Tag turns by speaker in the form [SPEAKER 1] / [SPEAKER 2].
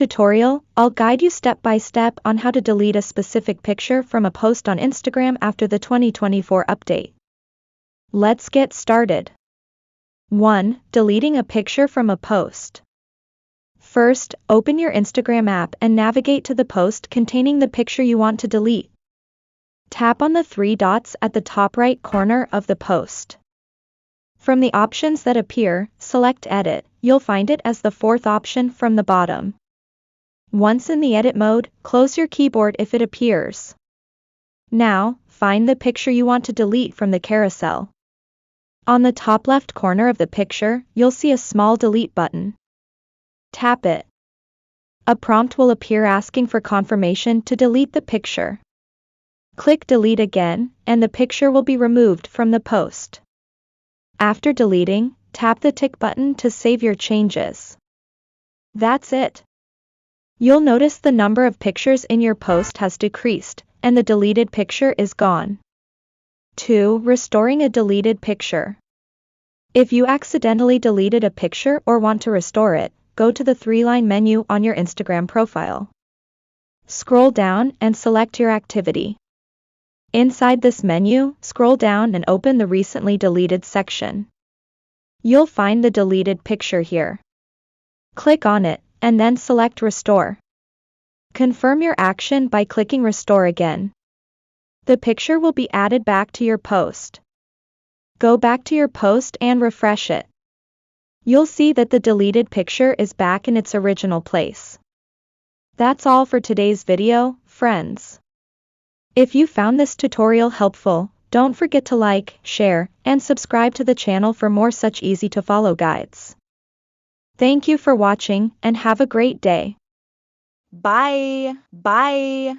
[SPEAKER 1] Tutorial, I'll guide you step by step on how to delete a specific picture from a post on Instagram after the 2024 update. Let's get started. 1. Deleting a picture from a post. First, open your Instagram app and navigate to the post containing the picture you want to delete. Tap on the three dots at the top right corner of the post. From the options that appear, select Edit. You'll find it as the fourth option from the bottom. Once in the edit mode, close your keyboard if it appears. Now, find the picture you want to delete from the carousel. On the top left corner of the picture, you'll see a small delete button. Tap it. A prompt will appear asking for confirmation to delete the picture. Click Delete again, and the picture will be removed from the post. After deleting, tap the tick button to save your changes. That's it. You'll notice the number of pictures in your post has decreased, and the deleted picture is gone. 2. Restoring a deleted picture. If you accidentally deleted a picture or want to restore it, go to the three-line menu on your Instagram profile. Scroll down and select your activity. Inside this menu, scroll down and open the Recently Deleted section. You'll find the deleted picture here. Click on it, and then select Restore. Confirm your action by clicking Restore again. The picture will be added back to your post. Go back to your post and refresh it. You'll see that the deleted picture is back in its original place. That's all for today's video, friends. If you found this tutorial helpful, don't forget to like, share, and subscribe to the channel for more such easy-to-follow guides. Thank you for watching and have a great day. Bye.